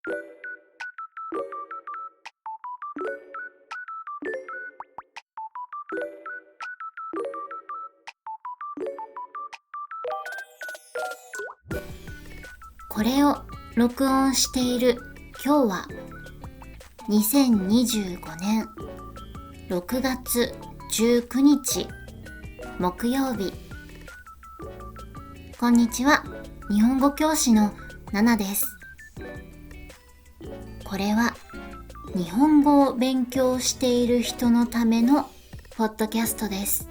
これを録音している今日は2025年6月19日木曜日。こんにちは、日本語教師のナナです。これは日本語を勉強している人のためのポッドキャストです。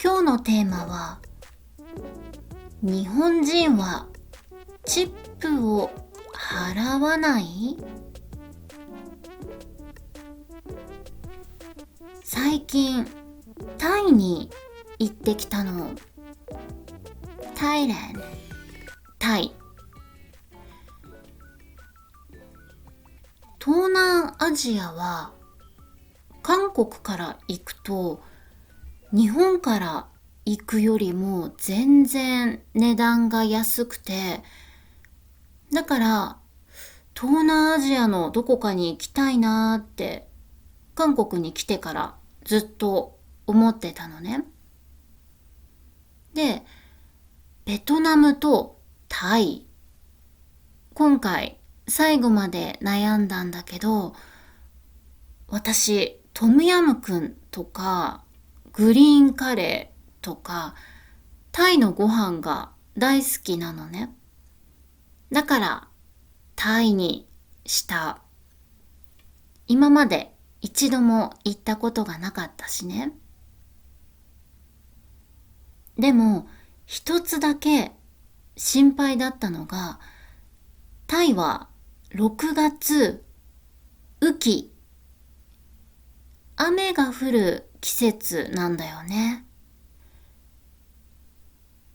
今日のテーマは、日本人はチップを払わない？最近タイに行ってきたの。タイ東南アジアは韓国から行くと日本から行くよりも全然値段が安くて、だから東南アジアのどこかに行きたいなーって韓国に来てからずっと思ってたのね。で、ベトナムとタイ、今回最後まで悩んだんだけど、私トムヤムクンとかグリーンカレーとかタイのご飯が大好きなのね。だからタイにした。今まで一度も行ったことがなかったしね。でも一つだけ心配だったのが、タイは6月雨季、雨が降る季節なんだよね。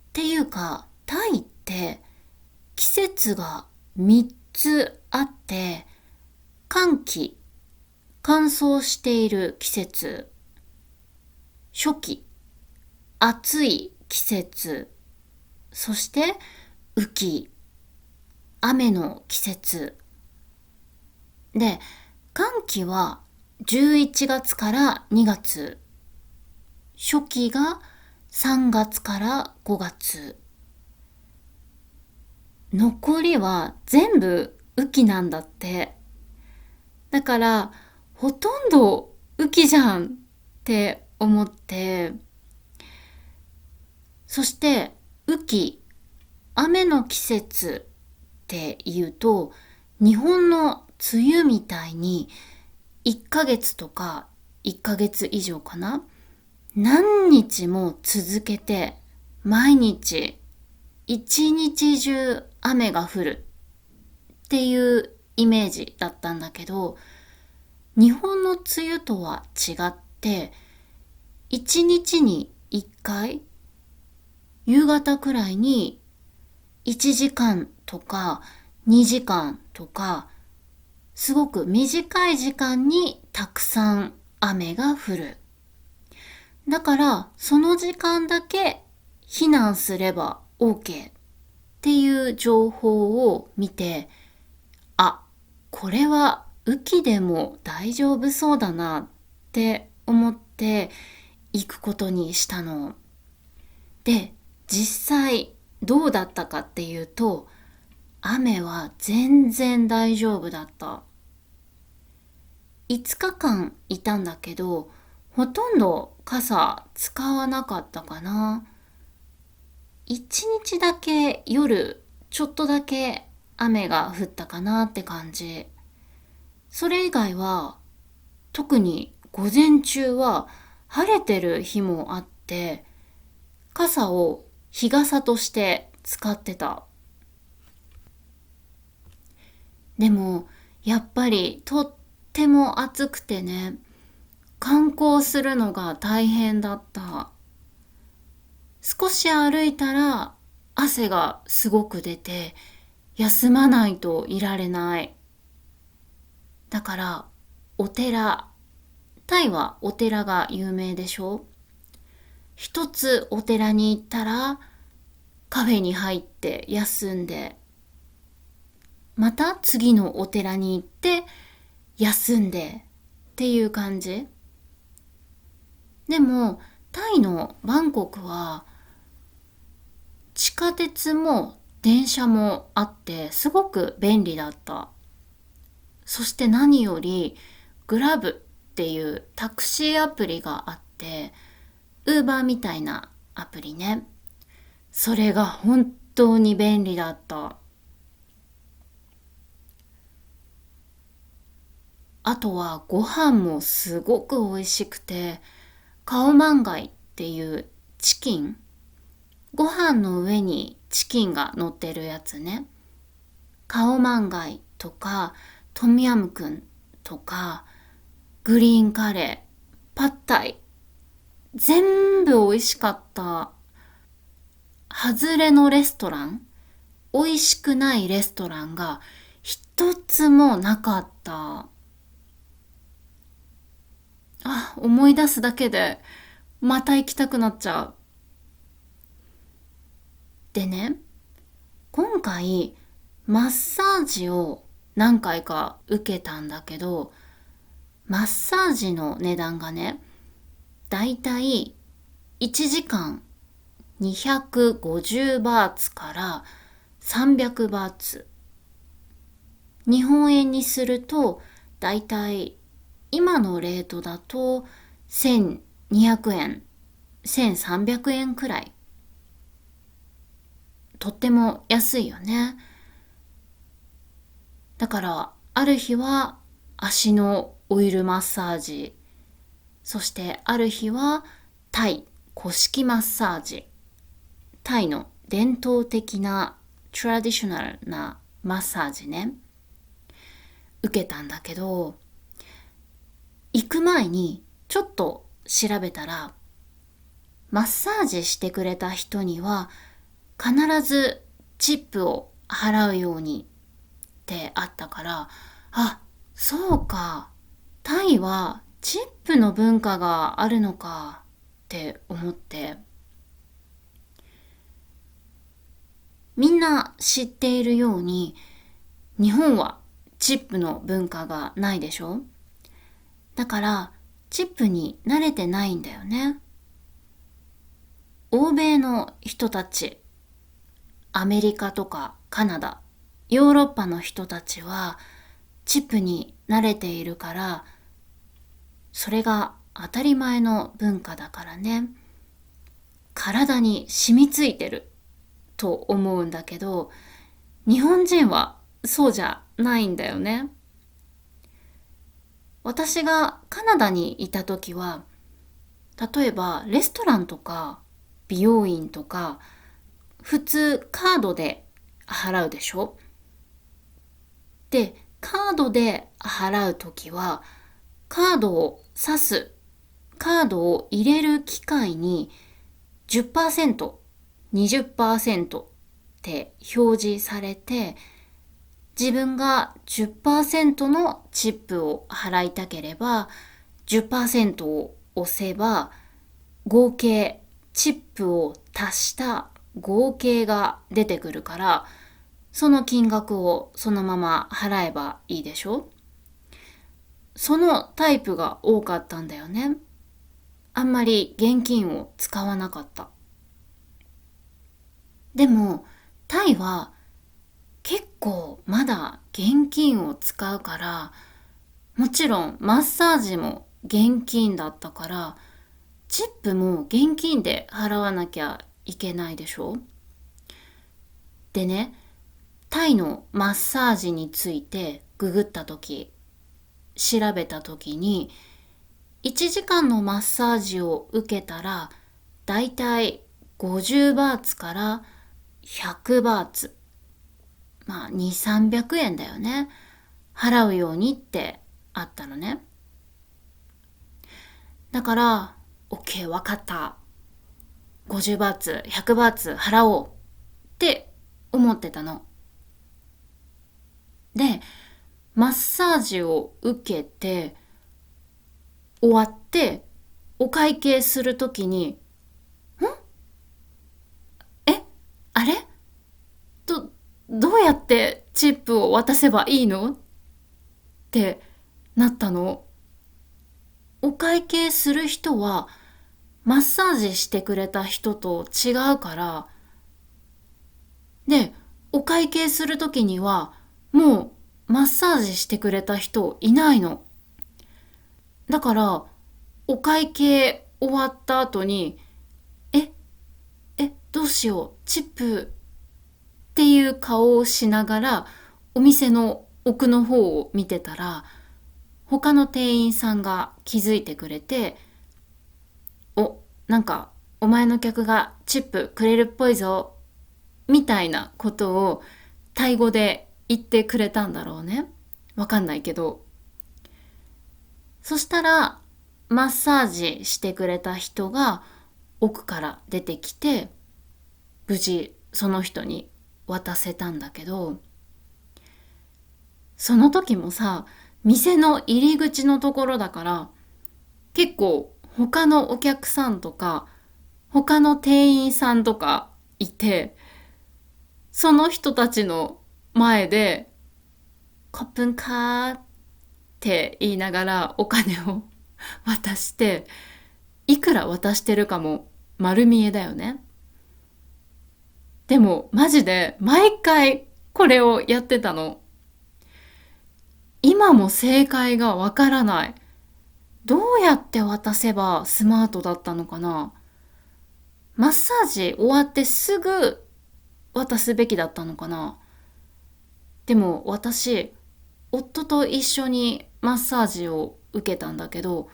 っていうか、タイって季節が3つあって、乾季、乾燥している季節、初季、暑い季節、そして雨季、雨の季節で、乾季は11月から2月、初季が3月から5月、残りは全部雨季なんだって。だからほとんど雨季じゃんって思って、そして雨季、雨の季節って言うと、日本の梅雨みたいに1ヶ月とか1ヶ月以上かな、何日も続けて毎日一日中雨が降るっていうイメージだったんだけど、日本の梅雨とは違って、一日に1回夕方くらいに1時間とか2時間とか、すごく短い時間にたくさん雨が降る。だからその時間だけ避難すれば OK っていう情報を見て、あ、これは雨季でも大丈夫そうだなって思って行くことにしたの。で、実際どうだったかっていうと、雨は全然大丈夫だった。5日間いたんだけど、ほとんど傘使わなかったかな。1日だけ夜ちょっとだけ雨が降ったかなって感じ。それ以外は、特に午前中は晴れてる日もあって、傘を日傘として使ってた。でもやっぱりとっても暑くてね、観光するのが大変だった。少し歩いたら汗がすごく出て、休まないといられない。だからお寺、タイはお寺が有名でしょ。一つお寺に行ったらカフェに入って休んで、また次のお寺に行って休んでっていう感じ。でもタイのバンコクは地下鉄も電車もあってすごく便利だった。そして何よりグラブっていうタクシーアプリがあって、ウーバーみたいなアプリね。それが本当に便利だった。あとはご飯もすごく美味しくて、カオマンガイっていうチキン、ご飯の上にチキンが乗ってるやつね。カオマンガイとかトムヤムクンとかグリーンカレー、パッタイ、全部美味しかった。外れのレストラン、美味しくないレストランが一つもなかった。思い出すだけでまた行きたくなっちゃう。でね、今回マッサージを何回か受けたんだけど、マッサージの値段がね、だいたい1時間250バーツから300バーツ。日本円にするとだいたい今のレートだと1200円、1300円くらい。とっても安いよね。だからある日は足のオイルマッサージ、そしてある日はタイ古式マッサージ、タイの伝統的なトラディショナルなマッサージね、受けたんだけど、行く前にちょっと調べたら、マッサージしてくれた人には必ずチップを払うようにってあったから、そうか、タイはチップの文化があるのかって思って、みんな知っているように日本はチップの文化がないでしょ。だからチップに慣れてないんだよね。欧米の人たち、アメリカとかカナダ、ヨーロッパの人たちはチップに慣れているから、それが当たり前の文化だからね。体に染みついてると思うんだけど、日本人はそうじゃないんだよね。私がカナダにいた時は、例えばレストランとか美容院とか、普通カードで払うでしょ。で、カードで払うときは、カードを挿す、カードを入れる機械に10%、20%って表示されて、自分が10%のチップを払いたければ、10% を押せば、合計、チップを足した合計が出てくるから、その金額をそのまま払えばいいでしょ。そのタイプが多かったんだよね。あんまり現金を使わなかった。でも、タイは結構まだ現金を使うから、もちろんマッサージも現金だったから、チップも現金で払わなきゃいけないでしょ。でね、タイのマッサージについてググった時、調べた時に、1時間のマッサージを受けたら、だいたい50バーツから100バーツ。2、300円だよね。払うようにってあったのね。だから、OK、わかった。50バーツ、100バーツ払おうって思ってたの。で、マッサージを受けて、終わって、お会計するときに、えあれどうやってチップを渡せばいいのってなったの。お会計する人はマッサージしてくれた人と違うから、で、お会計するときにはもうマッサージしてくれた人いないの。だからお会計終わった後に、え、どうしよう、チップっていう顔をしながらお店の奥の方を見てたら、他の店員さんが気づいてくれて、なんかお前の客がチップくれるっぽいぞみたいなことをタイ語で言ってくれたんだろうね。わかんないけど。そしたらマッサージしてくれた人が奥から出てきて、無事その人に渡せたんだけど、その時もさ、店の入り口のところだから結構他のお客さんとか他の店員さんとかいて、その人たちの前でコップンカーって言いながらお金を渡して、いくら渡してるかも丸見えだよね。でもマジで毎回これをやってたの。今も正解がわからない。どうやって渡せばスマートだったのかな。マッサージ終わってすぐ渡すべきだったのかな。でも私、夫と一緒にマッサージを受けたんだけど、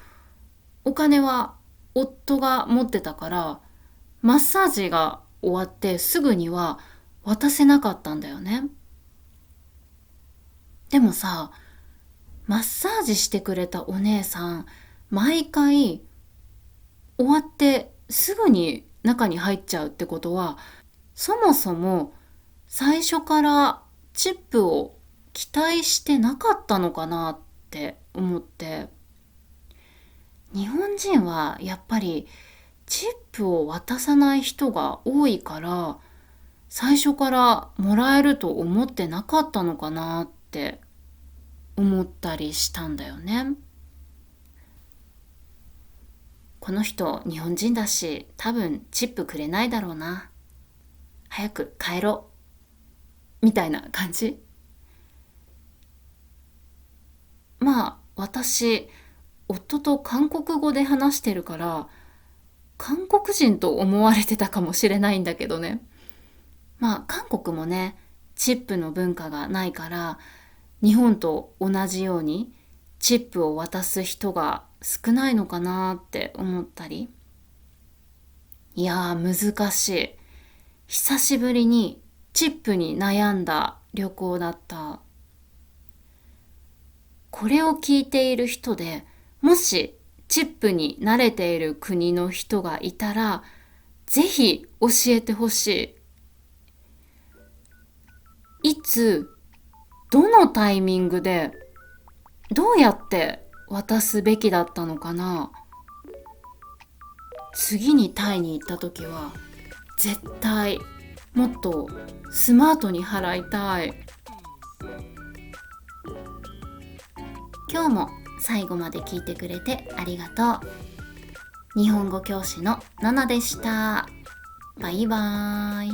お金は夫が持ってたから、マッサージが終わってすぐには渡せなかったんだよね。でもさ、マッサージしてくれたお姉さん、毎回終わってすぐに中に入っちゃうってことは、そもそも最初からチップを期待してなかったのかなって思って、日本人はやっぱりチップを渡さない人が多いから、最初からもらえると思ってなかったのかなって思ったりしたんだよね。この人日本人だし、多分チップくれないだろうな。早く帰ろう。みたいな感じ。まあ私、夫と韓国語で話してるから、韓国人と思われてたかもしれないんだけどね。まあ韓国もね、チップの文化がないから、日本と同じようにチップを渡す人が少ないのかなって思ったり。いやー難しい。久しぶりにチップに悩んだ旅行だった。これを聞いている人で、もしチップに慣れている国の人がいたら、ぜひ教えてほしい。いつ、どのタイミングで、どうやって渡すべきだったのかな。次にタイに行った時は、絶対もっとスマートに払いたい。今日も最後まで聞いてくれてありがとう。日本語教師のナナでした。バイバーイ。